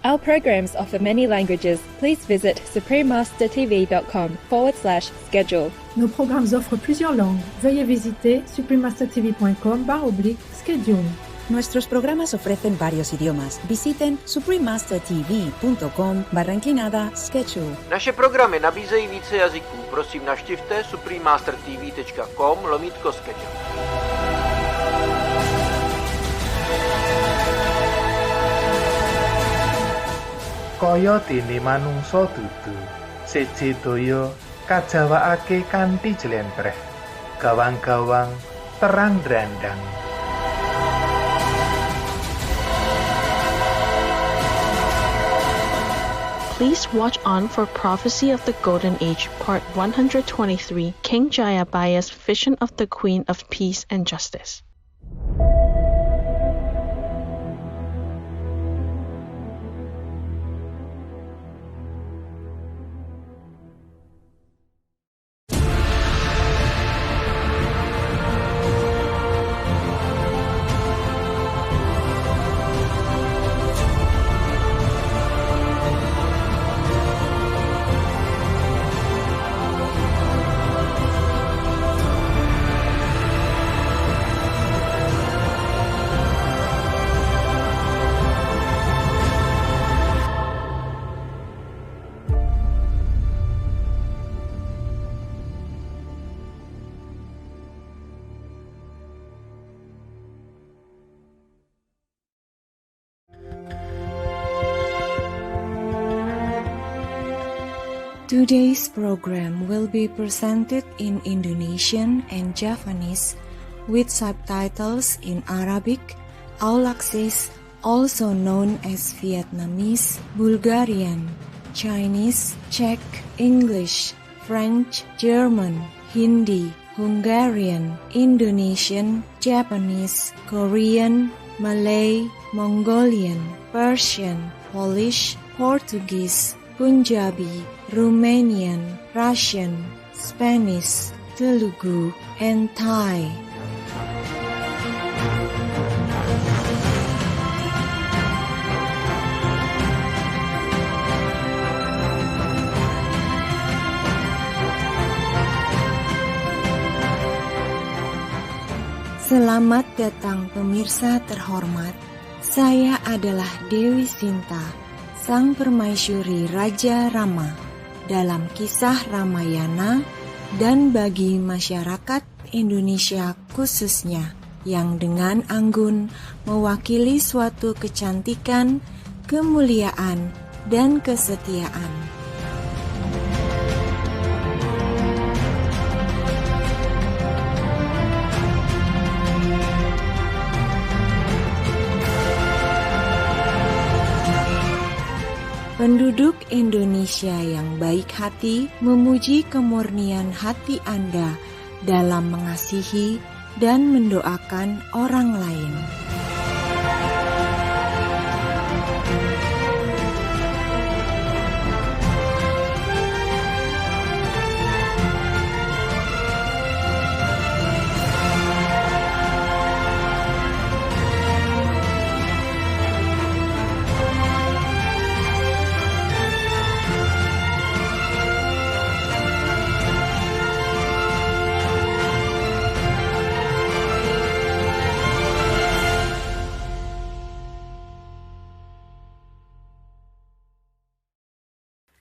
Our programs offer many languages. Please visit suprememastertv.com/schedule. Nos programmes offrent plusieurs langues. Veuillez visiter suprememastertv.com/schedule. Nuestros programas ofrecen varios idiomas. Visiten suprememastertv.com/schedule. Naše programy nabízejí více jazyků. Prosím, navštivte suprememastertv.com/schedule. Kaya dene manungsa dudu, seje daya kajawakake kanthi jlentreh, gawang-gawang terang drandang. Please watch on for Prophecy of the Golden Age, Part 123, King Jayabaya's Vision of the Queen of Peace and Justice. Today's program will be presented in Indonesian and Javanese with subtitles in Arabic, Aulacese, also known as Vietnamese, Bulgarian, Chinese, Czech, English, French, German, Hindi, Hungarian, Indonesian, Japanese, Korean, Malay, Mongolian, Persian, Polish, Portuguese, Punjabi, Romanian, Russian, Spanish, Telugu, and Thai. Selamat datang pemirsa terhormat. Saya adalah Dewi Sinta, Sang Permaisuri Raja Rama dalam kisah Ramayana dan bagi masyarakat Indonesia khususnya yang dengan anggun mewakili suatu kecantikan, kemuliaan, dan kesetiaan. Penduduk Indonesia yang baik hati memuji kemurnian hati Anda dalam mengasihi dan mendoakan orang lain.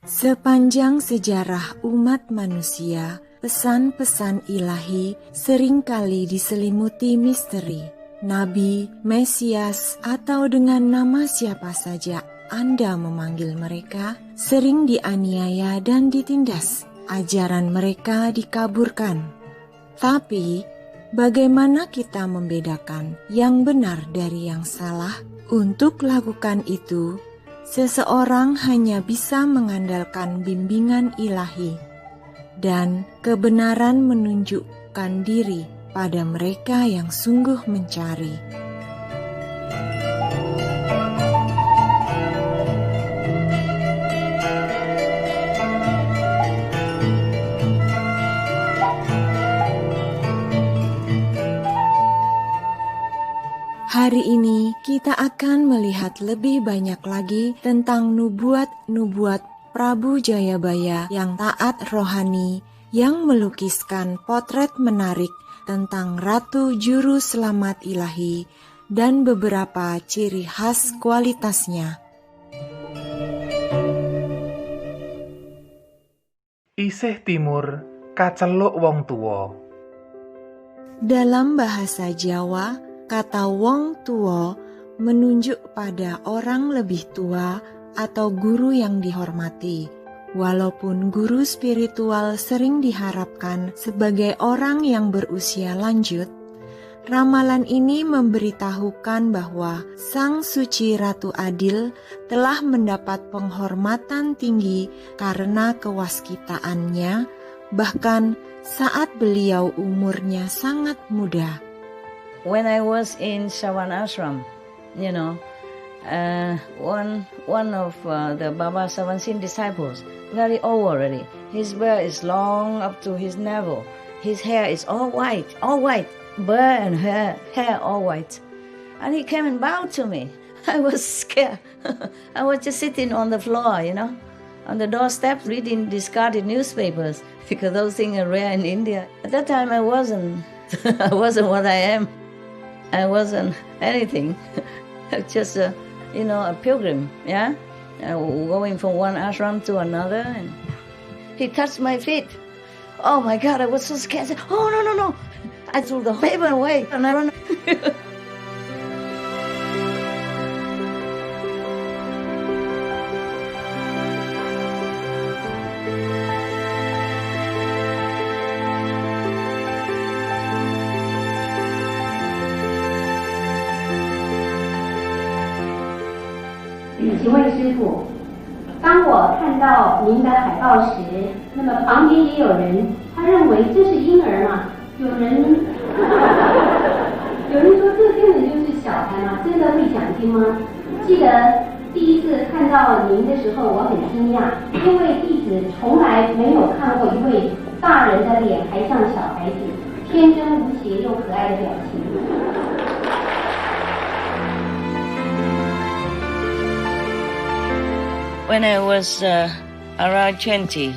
Sepanjang sejarah umat manusia, pesan-pesan ilahi seringkali diselimuti misteri. Nabi, Mesias, atau dengan nama siapa saja Anda memanggil mereka, sering dianiaya dan ditindas. Ajaran mereka dikaburkan. Tapi, bagaimana kita membedakan yang benar dari yang salah? Untuk lakukan itu, seseorang hanya bisa mengandalkan bimbingan ilahi, dan kebenaran menunjukkan diri pada mereka yang sungguh mencari. Hari ini kita akan melihat lebih banyak lagi tentang nubuat-nubuat Prabu Jayabaya yang taat rohani, yang melukiskan potret menarik tentang Ratu Juru Selamat Ilahi dan beberapa ciri khas kualitasnya. Isih timur kaceluk wong tuwa. Dalam bahasa Jawa, kata wong tua menunjuk pada orang lebih tua atau guru yang dihormati. Walaupun guru spiritual sering diharapkan sebagai orang yang berusia lanjut, ramalan ini memberitahukan bahwa Sang Suci Ratu Adil telah mendapat penghormatan tinggi karena kewaskitaannya, bahkan saat beliau umurnya sangat muda. When I was in Sawan Ashram, one of the Baba Sawan Sin disciples, very old already. His beard is long up to his navel. His hair is all white, beard and hair all white. And he came and bowed to me. I was scared. I was just sitting on the floor, on the doorstep reading discarded newspapers, because those things are rare in India. At that time I wasn't what I am. I wasn't anything. Just a pilgrim, going from one ashram to another. And he touched my feet. Oh my God, I was so scared. I said, oh, no. I threw the paper away and I ran.请问师父，当我看到您的海报时，那么旁边也有人，他认为这是婴儿嘛？有人说这根本就是小孩嘛，真的会讲经吗？记得第一次看到您的时候，我很惊讶，因为弟子从来没有看过一位大人的脸还像小孩子，天真无邪又可爱的表情。When I was around 20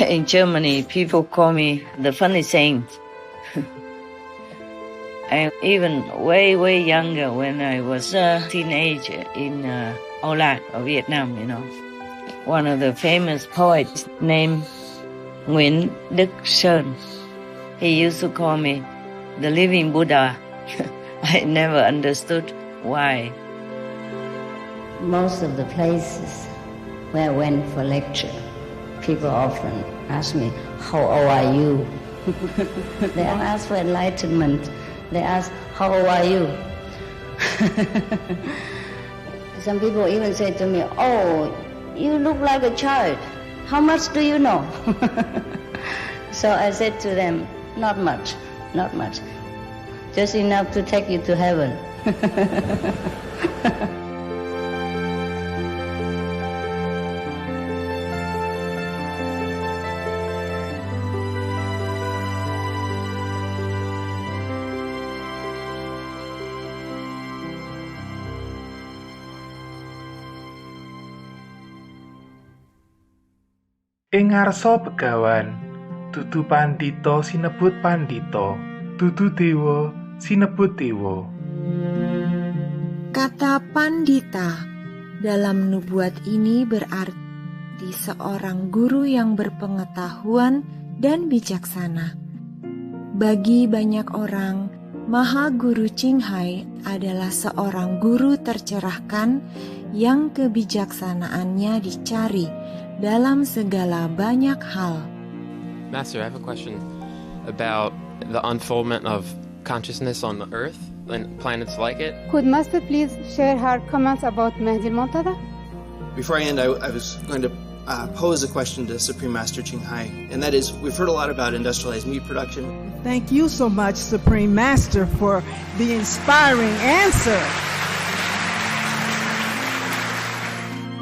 in Germany, people call me the funny saint. And even way younger, when I was a teenager in Âu Lạc of Vietnam, one of the famous poets named Nguyễn Đức Sơn, he used to call me the living Buddha. I never understood why. Most of the places where I went for lecture, people often ask me, how old are you? They don't ask for enlightenment. They ask, how old are you? Some people even say to me, oh, you look like a child. How much do you know? So I said to them, not much. Just enough to take you to heaven. Ing ngarsa begawan, dudu pandhita sinebut pandhita, dudu dewa sinebut dewa. Kata pandita dalam nubuat ini berarti seorang guru yang berpengetahuan dan bijaksana. Bagi banyak orang, Maha Guru Ching Hai adalah seorang guru tercerahkan yang kebijaksanaannya dicari dalam segala banyak hal. Master, I have a question about the unfoldment of consciousness on the earth and planets like it. Could Master please share her comments about Mahdi al-Muntada? Before I end, I was going to pose a question to Supreme Master Ching Hai, and that is, we've heard a lot about industrialized meat production. Thank you so much, Supreme Master, for the inspiring answer.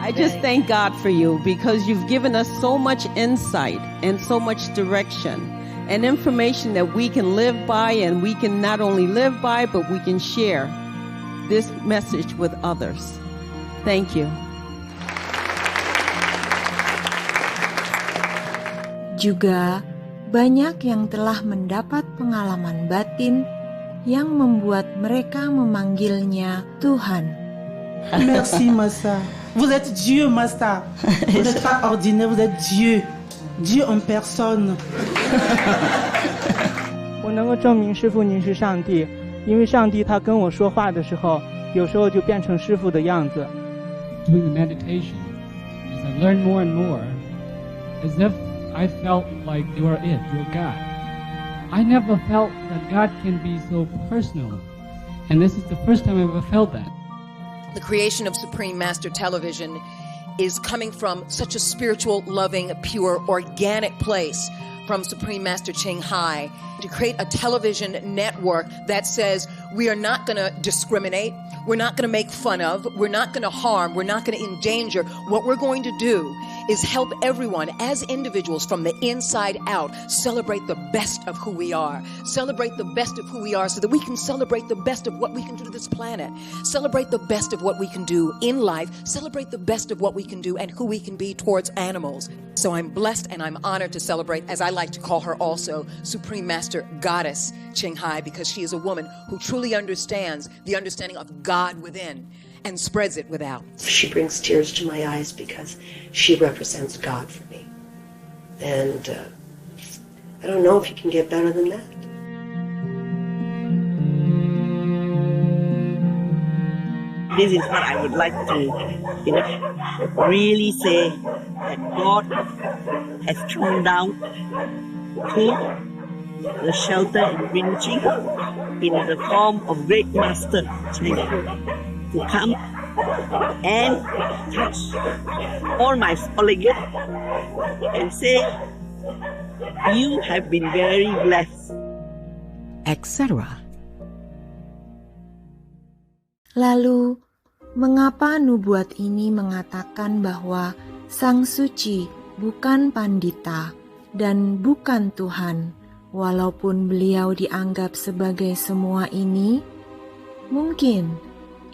I just thank God for you because you've given us so much insight and so much direction and information that we can live by, and we can not only live by, but we can share this message with others. Thank you. Juga banyak yang telah mendapat pengalaman batin yang membuat mereka memanggilnya Tuhan. Merci, Master. Vous êtes Dieu, Master. Vous n'êtes pas ordinaire, vous êtes Dieu. Dieu en personne. 我能够证明师父您是上帝，因为上帝他跟我说话的时候，有时候就变成师父的样子。Doing the meditation, as I learned more and more, as if I felt like you are it, you're God. I never felt that God can be so personal, and this is the first time I ever felt that. The creation of Supreme Master Television is coming from such a spiritual, loving, pure, organic place from Supreme Master Ching Hai to create a television network that says we are not going to discriminate, we're not going to make fun of, we're not going to harm, we're not going to endanger. What we're going to do is help everyone as individuals from the inside out celebrate the best of who we are. Celebrate the best of who we are so that we can celebrate the best of what we can do to this planet. Celebrate the best of what we can do in life. Celebrate the best of what we can do and who we can be towards animals. So I'm blessed and I'm honored to celebrate, as I like to call her also, Supreme Master Goddess Ching Hai, because she is a woman who truly understands the understanding of God within and spreads it without. She brings tears to my eyes because she represents God for me. And I don't know if you can get better than that. This is what I would like to, really say that God has come down to the shelter in Winching in the form of Great Master Ching to come and touch all my colleagues and say, you have been very blessed, etc. Lalu, mengapa nubuat ini mengatakan bahwa Sang Suci bukan pandita dan bukan Tuhan, walaupun beliau dianggap sebagai semua ini? Mungkin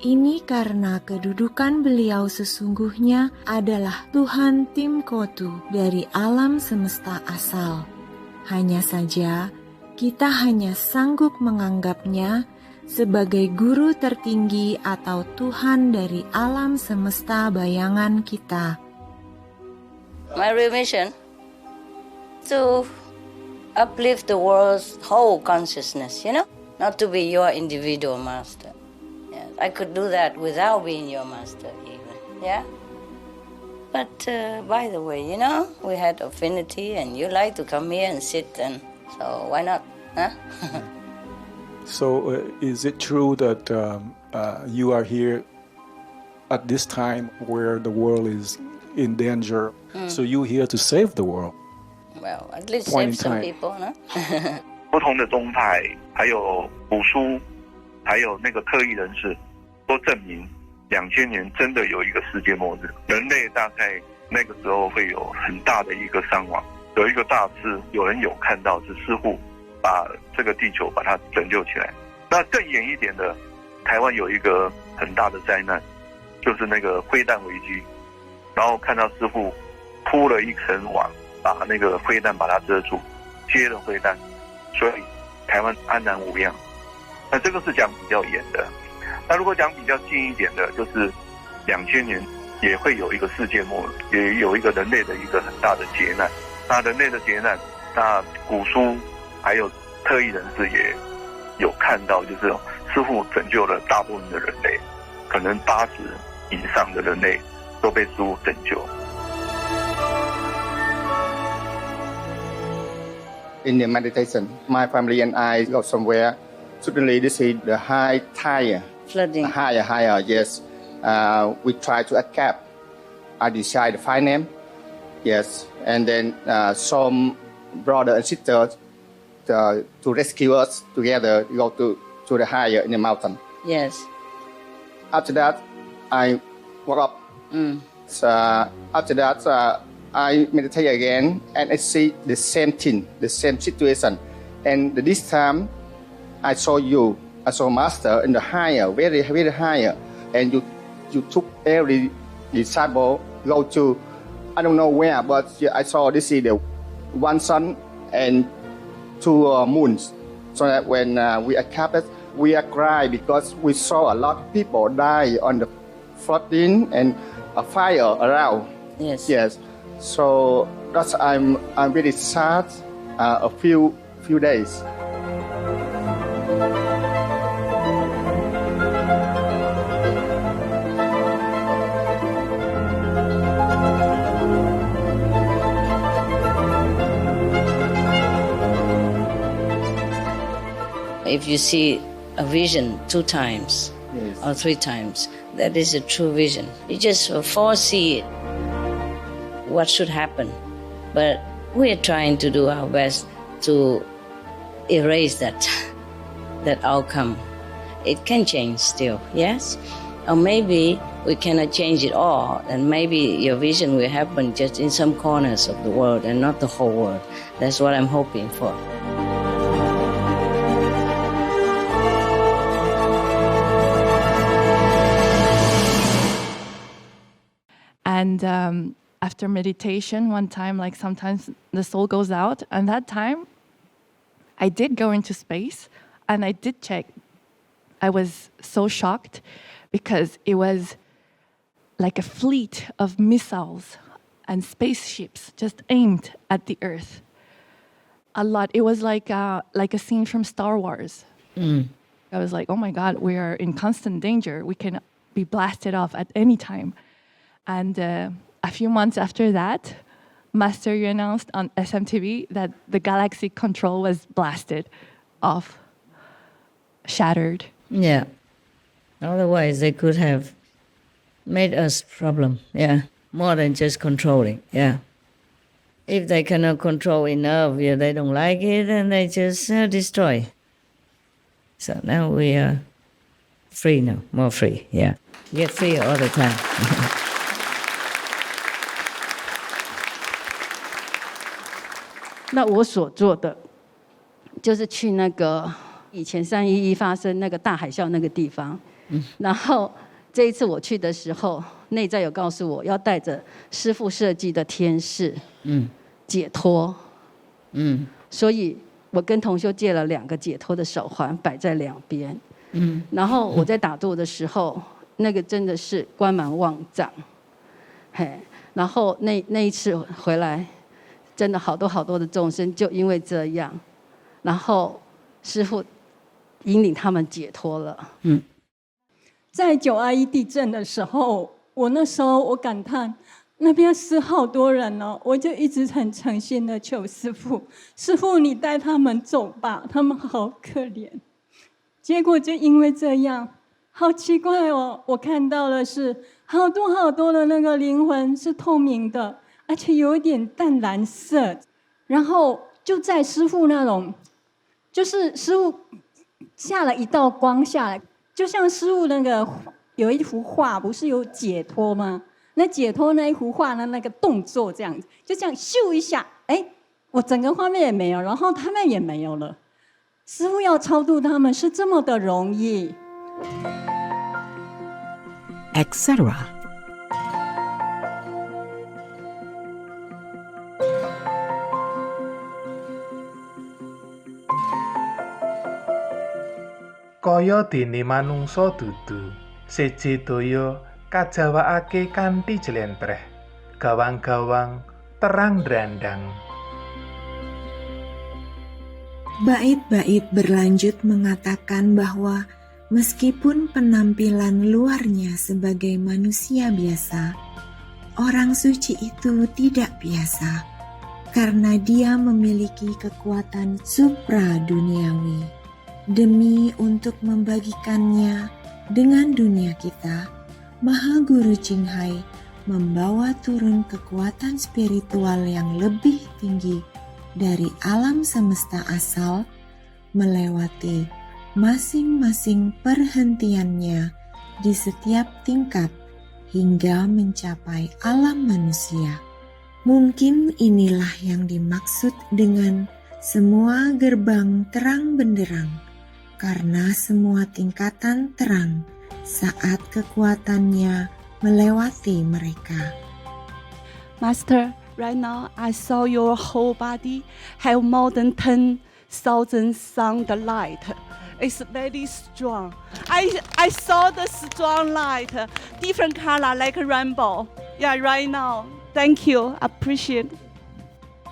ini karena kedudukan beliau sesungguhnya adalah Tuhan Timkotu dari alam semesta asal. Hanya saja, kita hanya sanggup menganggapnya sebagai guru tertinggi atau Tuhan dari alam semesta bayangan kita. My real mission to uplift the world's whole consciousness, not to be your individual master. Yeah, I could do that without being your master even, yeah? But by the way, we had affinity and you like to come here and sit, and so why not, huh? So is it true that you are here at this time where the world is in danger? So you're here to save the world? Well, at least save some people, no? 不同的宗派，还有古书，还有那个特异人士，都证明2000年真的有一个世界末日，人类大概那个时候会有很大的一个伤亡。有一个大师，有人有看到是师父把这个地球把它拯救起来。那更远一点的，台湾有一个很大的灾难，就是那个飞弹危机，然后看到师父铺了一层网，把那个飞弹把它遮住，接了飞弹，所以台湾安然无恙。那这个是讲比较远的。那如果讲比较近一点的，就是2000年也会有一个世界末日，也有一个人类的一个很大的劫难。那人类的劫难，那古书还有特异人士也有看到，就是师父拯救了大部分的人类，可能80%以上的人类都被师父拯救。In the meditation, my family and I go somewhere. Suddenly, they see the high tide. Flooding. Higher, yes. We try to escape. I decide to find them. Yes. And then some brother and sisters to rescue us together, go to the higher in the mountain. Yes. After that, I woke up. So after that, I meditate again, and I see the same thing, the same situation. And this time, I saw you as a master in the higher, very, very higher, and you took every disciple go to, I don't know where, but I saw this is the one sun and two moons. So that when we accepted, we are crying because we saw a lot of people die on the flooding and a fire around. Yes. So that's I'm really sad. A few days. If you see a vision 2 times or 3 times, that is a true vision. You just foresee it, what should happen. But we're trying to do our best to erase that outcome. It can change still, yes? Or maybe we cannot change it all, and maybe your vision will happen just in some corners of the world and not the whole world. That's what I'm hoping for. And after meditation, one time, like sometimes the soul goes out, and that time I did go into space and I did check. I was so shocked because it was like a fleet of missiles and spaceships just aimed at the Earth. A lot. It was like a scene from Star Wars. I was like, oh my God, we are in constant danger. We can be blasted off at any time. And a few months after that, Master, you announced on SMTV that the galaxy control was blasted off, shattered. Yeah. Otherwise, they could have made us problem. Yeah. More than just controlling. Yeah. If they cannot control enough, they don't like it, and they just destroy. So now we are free now, more free. Yeah. Get free all the time. 那我所做的就是去那个以前311发生那个大海啸那个地方，然后这一次我去的时候，内在有告诉我要带着师父设计的天使，解脱，所以我跟同修借了2个解脱的手环摆在2边，然后我在打坐的时候，那个真的是光芒万丈，然后那一次回来。 真的好多的众生就因为这样，然后师父引领他们解脱了。在921地震的时候，那时候我感叹那边死好多人哦，我就一直很诚心的求师父，师父你带他们走吧，他们好可怜。结果就因为这样，好奇怪哦，我看到的是好多的那个灵魂是透明的。 而且有一点淡蓝色，然后就在师父那种，就是师父下了一道光下来，就像师父那个有一幅画，不是有解脱吗？那解脱那一幅画的那个动作这样子，就这样咻一下，我整个画面也没有，然后他们也没有了。师父要超度他们是这么的容易 ，etc. Kaya dene manungsa dudu, seje daya kajawakake kanthi jlentreh, gawang-gawang terang drandang. Bait-bait berlanjut mengatakan bahwa meskipun penampilan luarnya sebagai manusia biasa, orang suci itu tidak biasa karena dia memiliki kekuatan supra-duniawi. Demi untuk membagikannya dengan dunia kita, Maha Guru Ching Hai membawa turun kekuatan spiritual yang lebih tinggi dari alam semesta asal melewati masing-masing perhentiannya di setiap tingkat hingga mencapai alam manusia. Mungkin inilah yang dimaksud dengan semua gerbang terang benderang karena semua tingkatan terang saat kekuatannya melewati mereka. Master, right now I saw your whole body have more than 10,000 sound light. It's very strong. I saw the strong light, different color like a rainbow. Yeah, right now. Thank you. Appreciate.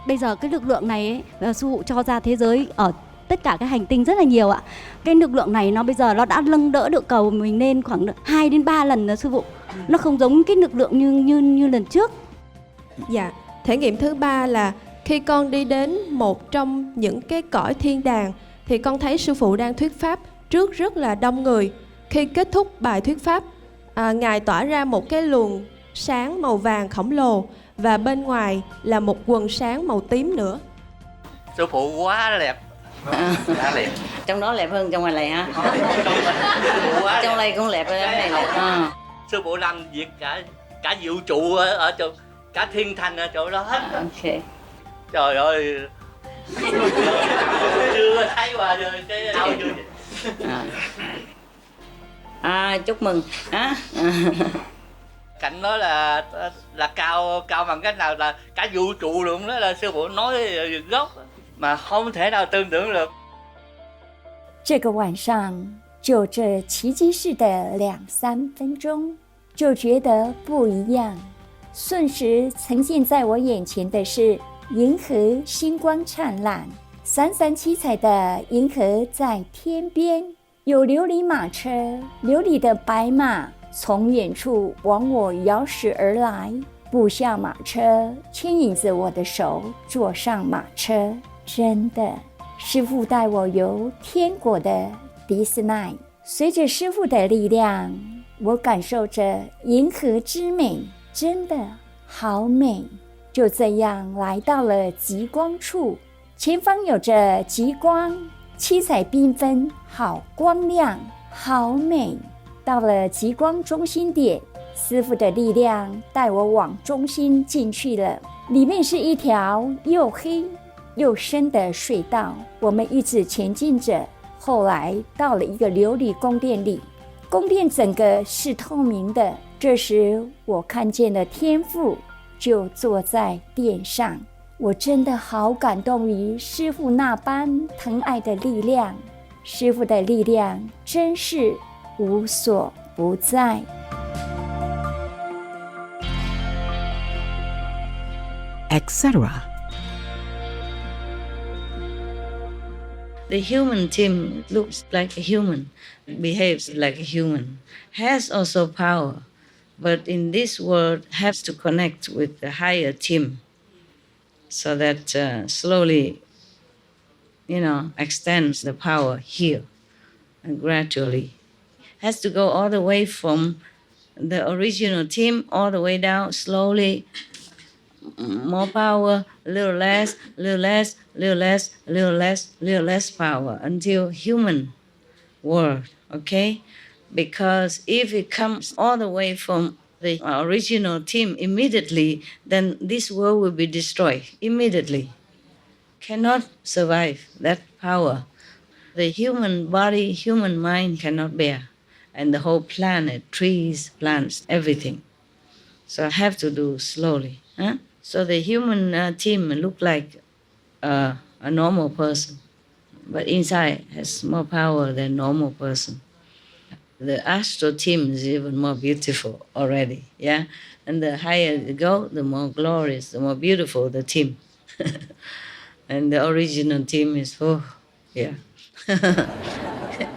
Bây giờ cái lực lượng này ấy, sư phụ cho ra thế giới ở tất cả các hành tinh rất là nhiều ạ. Cái lực lượng này nó bây giờ nó đã nâng đỡ được cầu mình lên khoảng 2 đến 3 lần nữa sư phụ. Nó không giống cái lực lượng như lần trước. Dạ, trải nghiệm thứ ba là khi con đi đến một trong những cái cõi thiên đàng thì con thấy sư phụ đang thuyết pháp trước rất là đông người. Khi kết thúc bài thuyết pháp, Ngài tỏa ra một cái luồng sáng màu vàng khổng lồ và bên ngoài là một quần sáng màu tím nữa. Sư phụ quá đẹp. Quá đẹp. Trong đó đẹp hơn trong ngoài này hả? Trong đây cũng đẹp hơn trong này đẹp. Sư phụ làm việc cả vũ trụ ở chỗ, cả thiên thành ở chỗ đó hết. Ok. Trời ơi. Chưa thấy qua rồi cái đâu chưa. Chúc mừng. Cảnh đó là cao bằng cách nào là cả vũ trụ luôn đó, là sư phụ nói gốc mà không thể nào tưởng tượng được. 这个晚上就这奇迹式的2-3分钟，就觉得不一样。瞬时呈现在我眼前的是银河星光灿烂，闪闪七彩的银河在天边，有琉璃马车，琉璃的白马从远处往我摇驶而来，步下马车，牵引着我的手，坐上马车。真的，师父带我游天国的迪士尼，随着师父的力量，我感受着银河之美，真的好美。就这样来到了极光处，前方有着极光，七彩缤纷，好光亮，好美。到了极光中心点，师父的力量带我往中心进去了，里面是一条又黑又深的隧道，我们一直前进着，后来到了一个琉璃宫殿里，宫殿整个是透明的，这时我看见了天父就坐在殿上，我真的好感动于师父那般疼爱的力量，师父的力量真是无所不在。etc. The human team looks like a human, behaves like a human, has also power, but in this world has to connect with the higher team so that slowly, extends the power here and gradually. Has to go all the way from the original team all the way down slowly, more power, a little less, a little less, a little less, a little less, a little less power until human world, okay? Because if it comes all the way from the original team immediately, then this world will be destroyed immediately. Cannot survive that power. The human body, human mind cannot bear. And the whole planet, trees, plants, everything. So I have to do slowly. Huh? So the human team look like a normal person, but inside has more power than normal person. The astral team is even more beautiful already, yeah? And the higher you go, the more glorious, the more beautiful the team. And the original team is,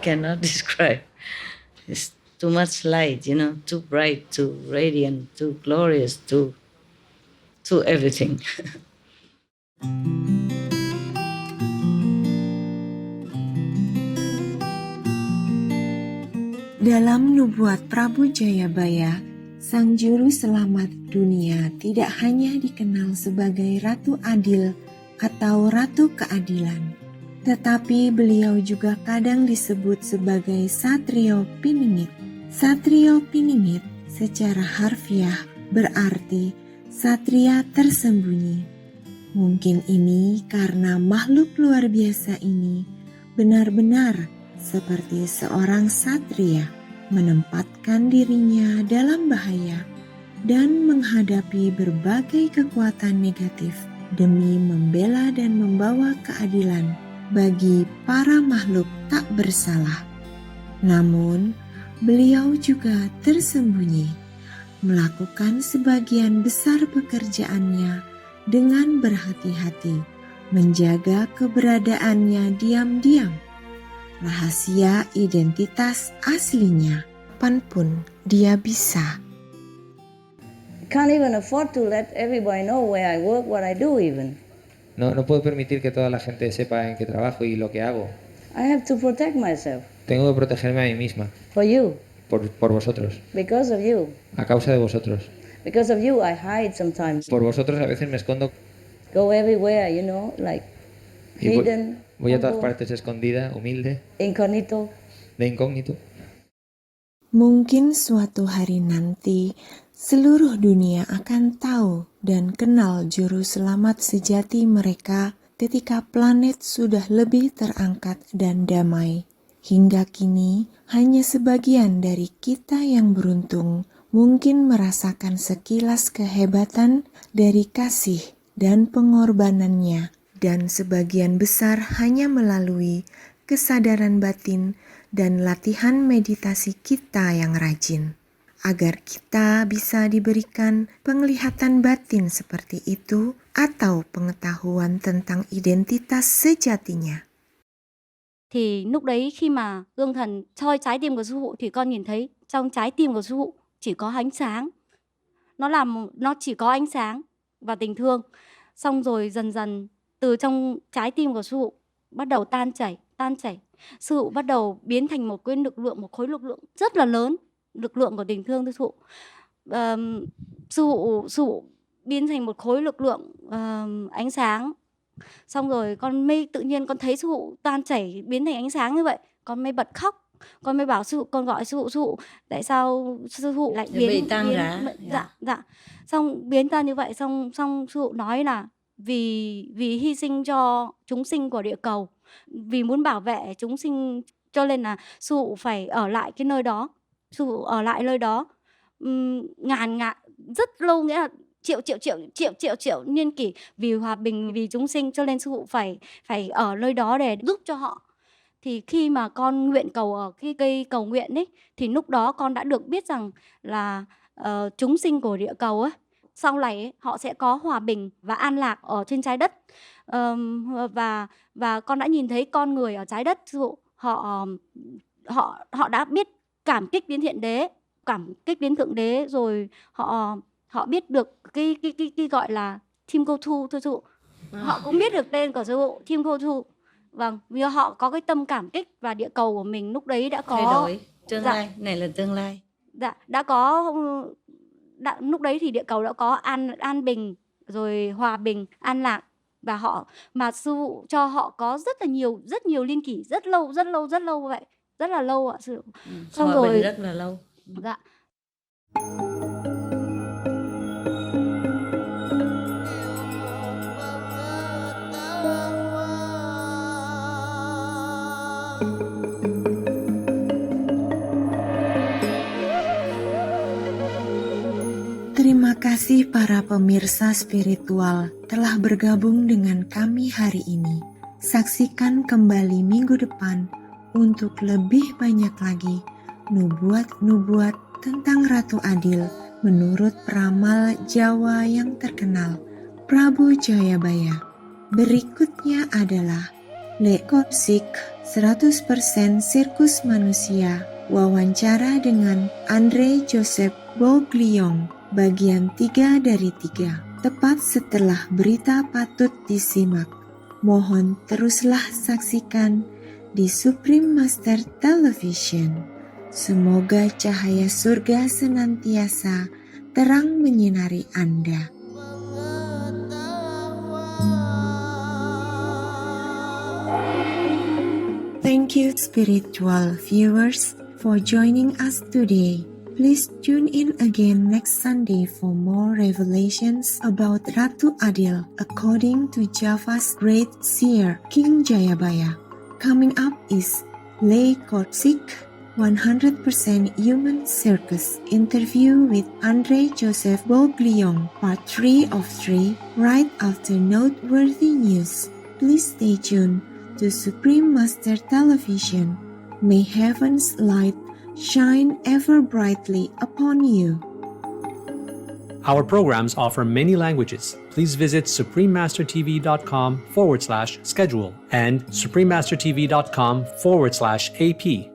cannot describe. It's too much light, too bright, too radiant, too glorious, too everything. Dalam nubuat Prabu Jayabaya, sang juru selamat dunia tidak hanya dikenal sebagai Ratu Adil atau Ratu Keadilan, tetapi beliau juga kadang disebut sebagai Satrio Piningit. Satrio Piningit secara harfiah berarti satria tersembunyi. Mungkin ini karena makhluk luar biasa ini benar-benar seperti seorang satria, menempatkan dirinya dalam bahaya dan menghadapi berbagai kekuatan negatif demi membela dan membawa keadilan bagi para makhluk tak bersalah. Namun, beliau juga tersembunyi, melakukan sebagian besar pekerjaannya dengan berhati-hati, menjaga keberadaannya diam-diam. Rahasia identitas aslinya, kapanpun dia bisa. Can't even afford to let everybody know where I work, what I do even. No puedo permitir que toda la gente sepa en qué trabajo y lo que hago. I have to protect myself. Tengo que protegerme a mí misma. For you. Por vosotros. Because of you. A causa de vosotros. Because of you, I hide sometimes. Por vosotros a veces me escondo. Go everywhere, you know, like hidden. Voy a todas partes escondida, humilde. Incognito. De incógnito. Mungkin suatu hari nanti seluruh dunia akan tahu dan kenal juru selamat sejati mereka ketika planet sudah lebih terangkat dan damai. Hingga kini, hanya sebagian dari kita yang beruntung mungkin merasakan sekilas kehebatan dari kasih dan pengorbanannya, dan sebagian besar hanya melalui kesadaran batin dan latihan meditasi kita yang rajin, agar kita bisa diberikan penglihatan batin seperti itu atau pengetahuan tentang identitas sejatinya. Thì lúc đấy khi mà gương thần soi trái tim của sư phụ thì con nhìn thấy trong trái tim của sư phụ chỉ có ánh sáng. Nó chỉ có ánh sáng và tình thương. Xong rồi dần dần từ trong trái tim của sư phụ bắt đầu tan chảy. Sư phụ bắt đầu biến thành một khối lực lượng rất là lớn, lực lượng của tình thương thưa sư phụ. Sư phụ biến thành một khối lực lượng ánh sáng. Xong rồi con mới tự nhiên con thấy sư phụ tan chảy biến thành ánh sáng như vậy, con mới bật khóc, con mới bảo sư phụ, con gọi sư phụ, tại sao sư phụ lại biến tan ra? Dạ. Xong biến ra như vậy, xong sư phụ nói là vì hy sinh cho chúng sinh của địa cầu, vì muốn bảo vệ chúng sinh cho nên là sư phụ phải ở lại cái nơi đó. Sư phụ ở lại nơi đó ngàn rất lâu, nghĩa là triệu niên kỷ, vì hòa bình, vì chúng sinh, cho nên sư phụ phải ở nơi đó để giúp cho họ. Thì khi mà con nguyện cầu ở cái cây cầu nguyện ấy, thì lúc đó con đã được biết rằng là chúng sinh của địa cầu ấy, sau này ấy, họ sẽ có hòa bình và an lạc ở trên trái đất. Và con đã nhìn thấy con người ở trái đất, sư phụ, họ đã biết cảm kích đến Thiện Đế, cảm kích đến Thượng Đế, rồi họ biết được cái gọi là Tim Cô Thu thưa sư phụ. Họ cũng biết được tên của sư phụ Tim Cô Thu. Vâng, vì họ có cái tâm cảm kích, và địa cầu của mình lúc đấy đã có thay đổi tương lai, này là tương lai. Dạ, lúc đấy thì địa cầu đã có an bình, rồi hòa bình, an lạc, và mà sư phụ cho họ có rất nhiều liên kỷ, rất lâu vậy, rất là lâu ạ sư phụ. Xong Hòa rồi bình rất là lâu. Dạ. Terima kasih para pemirsa spiritual telah bergabung dengan kami hari ini. Saksikan kembali minggu depan untuk lebih banyak lagi nubuat-nubuat tentang Ratu Adil menurut peramal Jawa yang terkenal, Prabu Jayabaya. Berikutnya adalah Lekopsik 100% Sirkus Manusia, wawancara dengan Andre Joseph Bogliong, bagian 3 dari 3, tepat setelah berita patut disimak. Mohon teruslah saksikan di Supreme Master Television. Semoga cahaya surga senantiasa terang menyinari Anda. Thank you, spiritual viewers, for joining us today. Please tune in again next Sunday for more revelations about Ratu Adil according to Java's great seer, King Jayabaya. Coming up is Le Corsic 100% Human Circus interview with Andre Joseph Bourguignon, part 3 of 3, right after noteworthy news. Please stay tuned to Supreme Master Television. May heaven's light shine ever brightly upon you. Our programs offer many languages. Please visit suprememastertv.com/schedule and suprememastertv.com/AP